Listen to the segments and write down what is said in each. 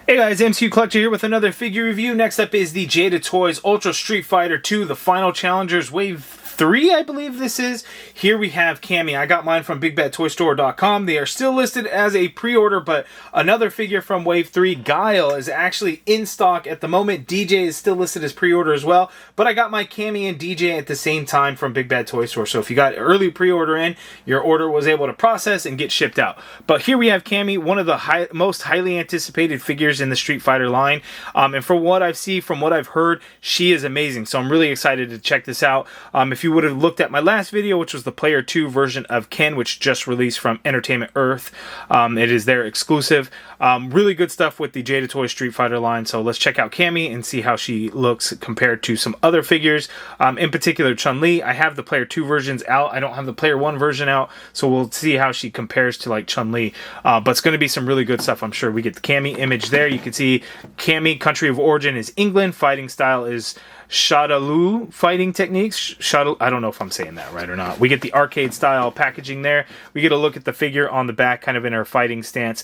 Hey guys, MCU Collector here with another figure review. Next up is the Jada Toys Street Fighter 2, the Final Challengers Wave 3, I believe this is. Here we have Cammy. I got mine from BBTSToystore.com. They are still listed as a pre-order, but another figure from Wave 3, Guile, is actually in stock at the moment. DJ is still listed as pre-order as well, but I got my Cammy and DJ at the same time from Big Bad Toy Store. So if you got early pre-order in, your order was able to process and get shipped out. But here we have Cammy, one of the most highly anticipated figures in the Street Fighter line. And from what I've seen, from what I've heard, she is amazing. So I'm really excited to check this out. If you would have looked at my last video, which was the Player 2 version of Ken, which just released from Entertainment Earth, it is their exclusive. Really good stuff with the Jada Toys Street Fighter line. So let's check out Cammy and see how she looks compared to some other figures. In particular, Chun-Li. I have the Player 2 versions out. I don't have the Player 1 version out. So we'll see how she compares to like Chun-Li. But it's going to be some really good stuff, I'm sure. We get the Cammy image there. You can see Cammy, country of origin is England. Fighting style is Shadaloo fighting techniques. I don't know if I'm saying that right or not. We get the arcade style packaging there. We get a look at the figure on the back, kind of in her fighting stance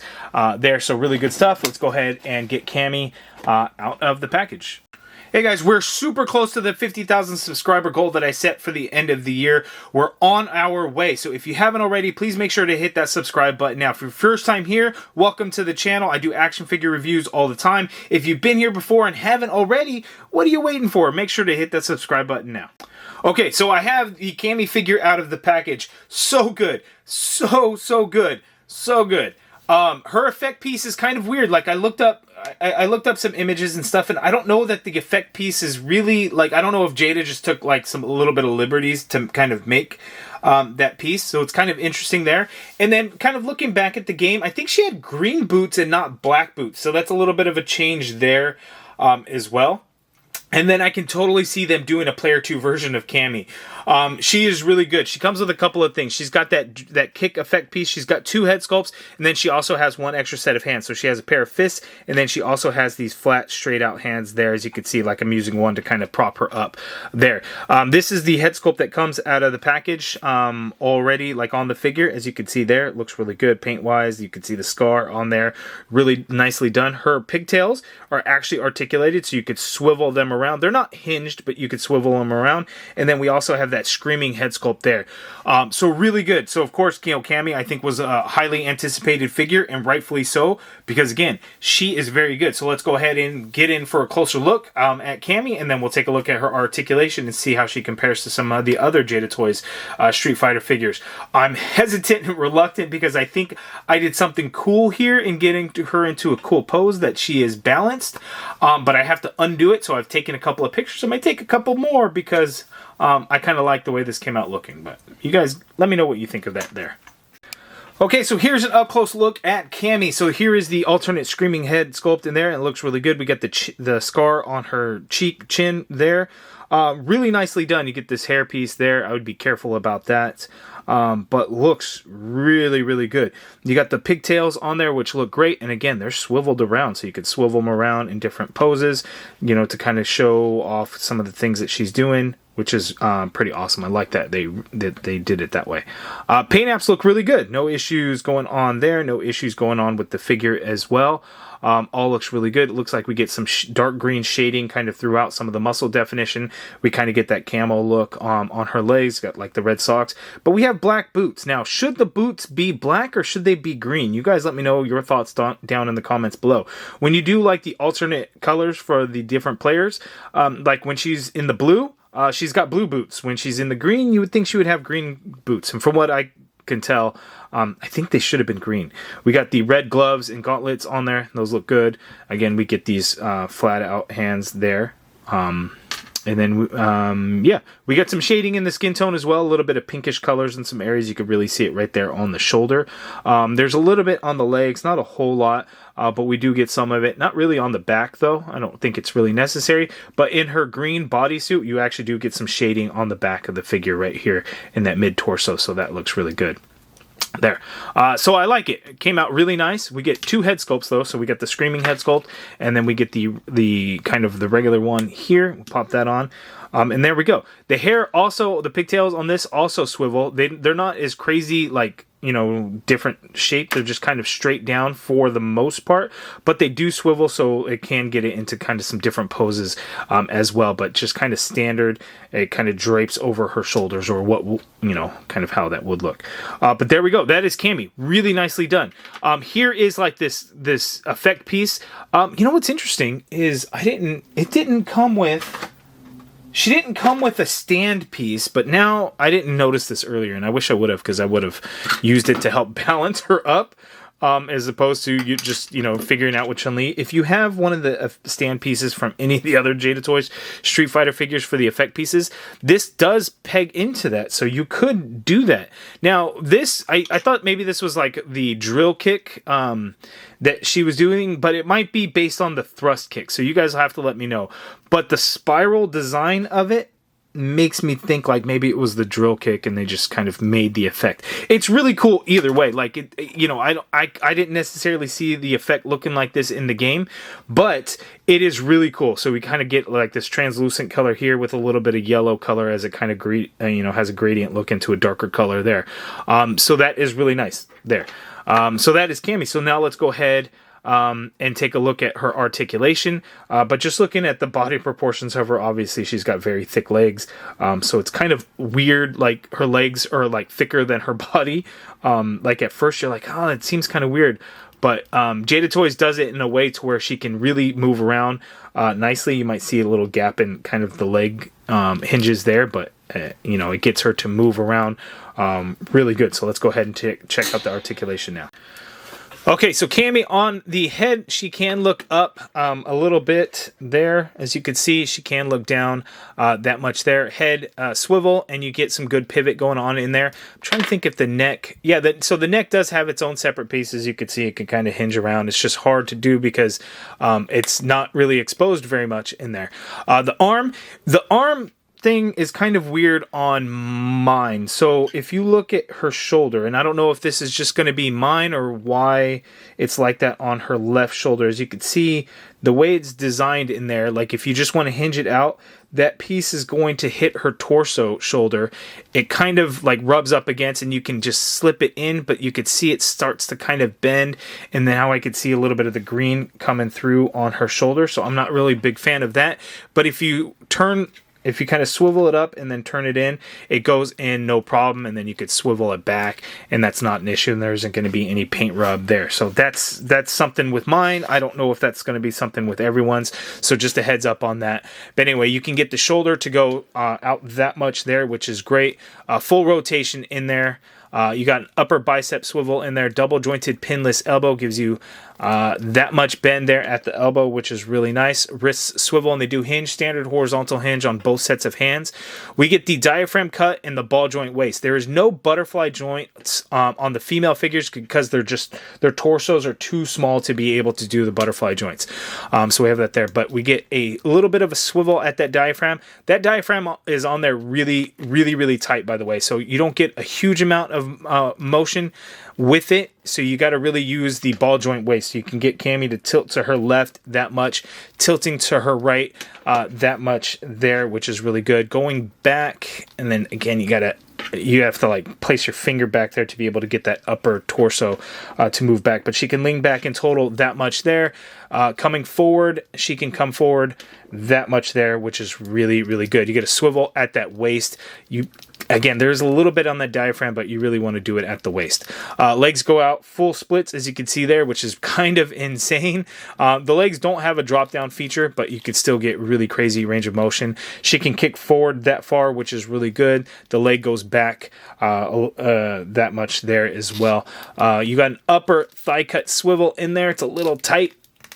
there. So really good stuff. Let's go ahead and get Cammy out of the package. Hey guys, we're super close to the 50,000 subscriber goal that I set for the end of the year. We're on our way. So if you haven't already, please make sure to hit that subscribe button. Now, if you're first time here, welcome to the channel. I do action figure reviews all the time. If you've been here before and haven't already, what are you waiting for? Make sure to hit that subscribe button now. Okay, so I have the Cammy figure out of the package. So good. So good. So good. Her effect piece is kind of weird. Like I looked up some images and stuff, and I don't know that the effect piece is really like, I don't know if Jada just took like a little bit of liberties to kind of make that piece. So it's kind of interesting there. And then kind of looking back at the game, I think she had green boots and not black boots. So that's a little bit of a change there as well. And then I can totally see them doing a Player 2 version of Cammy. She is really good. She comes with a couple of things. She's got that kick effect piece. She's got 2 head sculpts, and then she also has 1 extra set of hands. So she has a pair of fists, and then she also has these flat, straight out hands there, as you can see, like I'm using one to kind of prop her up there. This is the head sculpt that comes out of the package already, like on the figure. As you can see there, it looks really good paint-wise. You can see the scar on there. Really nicely done. Her pigtails are actually articulated, so you could swivel them around. They're not hinged, but you could swivel them around. And then we also have that screaming head sculpt there. So really good. So of course, Cammy, I think, was a highly anticipated figure, and rightfully so, because again, she is very good. So let's go ahead and get in for a closer look at Cammy, and then we'll take a look at her articulation and see how she compares to some of the other Jada Toys Street Fighter figures. I'm hesitant and reluctant because I think I did something cool here in getting her into a cool pose that she is balanced, but I have to undo it. So I've taken a couple of pictures. I might take a couple more because I kind of like the way this came out looking. But you guys, let me know what you think of that there. Okay, so here's an up-close look at Cammy. So here is the alternate screaming head sculpt in there, and it looks really good. We got the scar on her chin there. Really nicely done. You get this hair piece there. I would be careful about that. But looks really good. You got the pigtails on there, which look great. And again, they're swiveled around, so you could swivel them around in different poses, you know, to kind of show off some of the things that she's doing, which is pretty awesome. I like that they did it that way. Paint apps look really good. No issues going on there. No issues going on with the figure as well. All looks really good. It looks like we get some dark green shading kind of throughout some of the muscle definition. We kind of get that camo look on her legs, got like the red socks. But we have black boots. Now, should the boots be black or should they be green? You guys let me know your thoughts down in the comments below. When you do like the alternate colors for the different players, like when she's in the blue, she's got blue boots. When she's in the green, you would think she would have green boots. And from what I can tell, I think they should have been green. We got the red gloves and gauntlets on there. Those look good. Again, we get these flat out hands there. And then, yeah, we got some shading in the skin tone as well. A little bit of pinkish colors in some areas. You could really see it right there on the shoulder. There's a little bit on the legs, not a whole lot, but we do get some of it. Not really on the back, though. I don't think it's really necessary. But in her green bodysuit, you actually do get some shading on the back of the figure right here in that mid-torso, so that looks really good. There. So I like it. It came out really nice. We get 2 head sculpts though. So we get the screaming head sculpt, and then we get the kind of the regular one here. We'll pop that on. And there we go. The hair also, the pigtails on this also swivel. They're not as crazy like you know, different shape. They're just kind of straight down for the most part, but they do swivel, so it can get it into kind of some different poses as well. But just kind of standard, it kind of drapes over her shoulders, or what, you know, kind of how that would look. But there we go. That is Cammy. Really nicely done. Here is like this effect piece. You know what's interesting is it didn't come with. She didn't come with a stand piece, but now I didn't notice this earlier, and I wish I would have, because I would have used it to help balance her up, as opposed to you just, you know, figuring out with Chun-Li. If you have one of the stand pieces from any of the other Jada Toys Street Fighter figures for the effect pieces, this does peg into that, so you could do that. Now, this, I thought maybe this was like the drill kick that she was doing, but it might be based on the thrust kick, so you guys will have to let me know. But the spiral design of it makes me think like maybe it was the drill kick and they just kind of made the effect. It's really cool either way. Like, it, you know, I didn't necessarily see the effect looking like this in the game, but it is really cool. So we kind of get like this translucent color here with a little bit of yellow color as it kind of you know, has a gradient look into a darker color there. So that is really nice there. So that is Cammy. So now let's go ahead and take a look at her articulation. But just looking at the body proportions of her, obviously she's got very thick legs. So it's kind of weird, like her legs are like thicker than her body. Like at first you're like, oh, it seems kind of weird. But Jada Toys does it in a way to where she can really move around nicely. You might see a little gap in kind of the leg hinges there, but you know, it gets her to move around really good. So let's go ahead and check out the articulation now. Okay, so Cammy on the head, she can look up a little bit there. As you can see, she can look down that much there. Head swivel, and you get some good pivot going on in there. I'm trying to think if the neck... Yeah, so the neck does have its own separate pieces. You can see it can kind of hinge around. It's just hard to do because it's not really exposed very much in there. The arm thing is kind of weird on mine. So if you look at her shoulder, and I don't know if this is just going to be mine or why it's like that on her left shoulder. As you can see, the way it's designed in there, like if you just want to hinge it out, that piece is going to hit her torso shoulder. It kind of like rubs up against, and you can just slip it in, but you could see it starts to kind of bend, and then how I could see a little bit of the green coming through on her shoulder. So I'm not really a big fan of that. But if you kind of swivel it up and then turn it in, it goes in no problem, and then you could swivel it back, and that's not an issue, and there isn't going to be any paint rub there. So that's something with mine. I don't know if that's going to be something with everyone's, so just a heads up on that. But anyway, you can get the shoulder to go out that much there, which is great. Full rotation in there. You got an upper bicep swivel in there. Double jointed pinless elbow gives you that much bend there at the elbow, which is really nice. Wrists swivel, and they do hinge. Standard horizontal hinge on both sets of hands. We get the diaphragm cut and the ball joint waist. There is no butterfly joints on the female figures because their torsos are too small to be able to do the butterfly joints. So we have that there. But we get a little bit of a swivel at that diaphragm. That diaphragm is on there really, really, really tight, by the way. So you don't get a huge amount of motion with it, so you got to really use the ball joint waist. You can get Cammy to tilt to her left that much, tilting to her right that much there, which is really good. Going back, and then again you have to like place your finger back there to be able to get that upper torso to move back, but she can lean back in total that much there. Coming forward, she can come forward that much there, which is really, really good. You get a swivel at that waist. Again, there's a little bit on that diaphragm, but you really want to do it at the waist. Legs go out full splits, as you can see there, which is kind of insane. The legs don't have a drop-down feature, but you could still get really crazy range of motion. She can kick forward that far, which is really good. The leg goes back that much there as well. You got an upper thigh cut swivel in there. It's a little tight,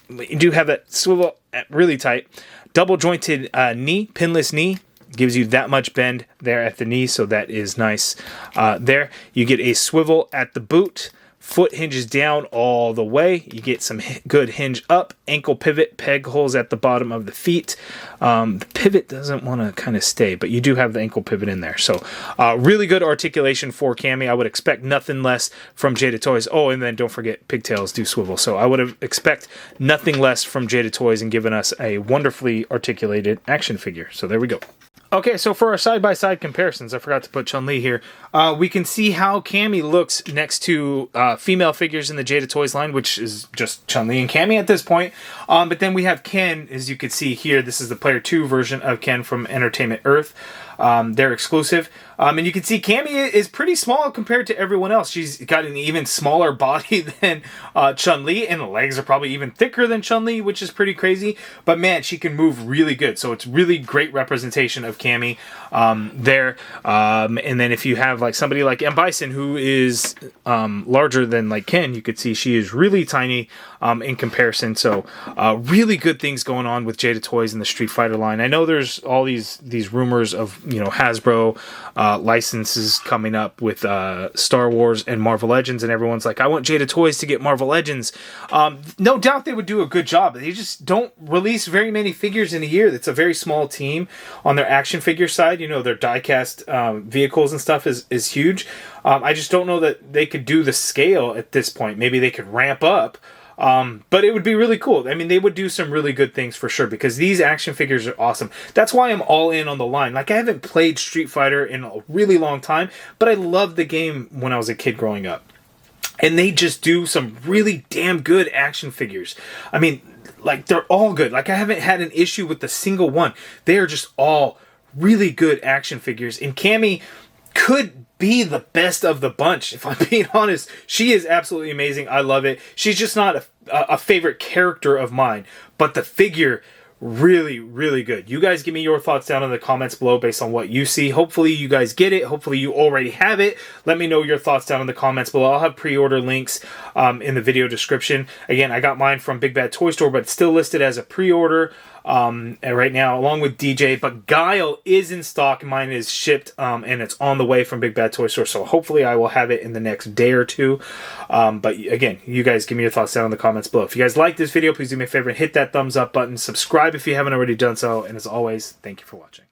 but you do have that swivel really tight. Double jointed knee, pinless knee. Gives you that much bend there at the knee, so that is nice there. You get a swivel at the boot. Foot hinges down all the way. You get some good hinge up. Ankle pivot, peg holes at the bottom of the feet. The pivot doesn't want to kind of stay, but you do have the ankle pivot in there. So really good articulation for Cammy. I would expect nothing less from Jada Toys. Oh, and then don't forget, pigtails do swivel. So I would expect nothing less from Jada Toys and giving us a wonderfully articulated action figure. So there we go. Okay, so for our side-by-side comparisons, I forgot to put Chun-Li here. We can see how Cammy looks next to female figures in the Jada Toys line, which is just Chun-Li and Cammy at this point. But then we have Ken, as you can see here. This is the Player 2 version of Ken from Entertainment Earth. They're exclusive. And you can see Cammy is pretty small compared to everyone else. She's got an even smaller body than Chun-Li, and the legs are probably even thicker than Chun-Li, which is pretty crazy. But man, she can move really good. So it's really great representation of Cammy there. And then if you have like somebody like M. Bison, who is larger than like Ken, you could see she is really tiny in comparison. So really good things going on with Jada Toys and the Street Fighter line. I know there's all these rumors of, you know, Hasbro licenses coming up with Star Wars and Marvel Legends, and everyone's like, I want Jada Toys to get Marvel Legends. No doubt they would do a good job. They just don't release very many figures in a year. It's a very small team on their action figure side. You know, their die-cast vehicles and stuff is huge. I just don't know that they could do the scale at this point. Maybe they could ramp up. But it would be really cool. I mean, they would do some really good things for sure, because these action figures are awesome. That's why I'm all in on the line. Like, I haven't played Street Fighter in a really long time, but I loved the game when I was a kid growing up. And they just do some really damn good action figures. I mean, like, they're all good. Like, I haven't had an issue with a single one. They are just all really good action figures. And Cammy could be the best of the bunch, if I'm being honest. She is absolutely amazing. I love it. She's just not a favorite character of mine, but the figure, really, really good. You guys give me your thoughts down in the comments below based on what you see. Hopefully you guys get it. Hopefully you already have it. Let me know your thoughts down in the comments below. I'll have pre-order links in the video description. Again, I got mine from Big Bad Toy Store, but it's still listed as a pre-order right now, along with DJ. But Guile is in stock. Mine is shipped, and it's on the way from Big Bad Toy Store. So hopefully I will have it in the next day or two. But again, you guys give me your thoughts down in the comments below. If you guys like this video, please do me a favor and hit that thumbs up button. Subscribe if you haven't already done so. And as always, thank you for watching.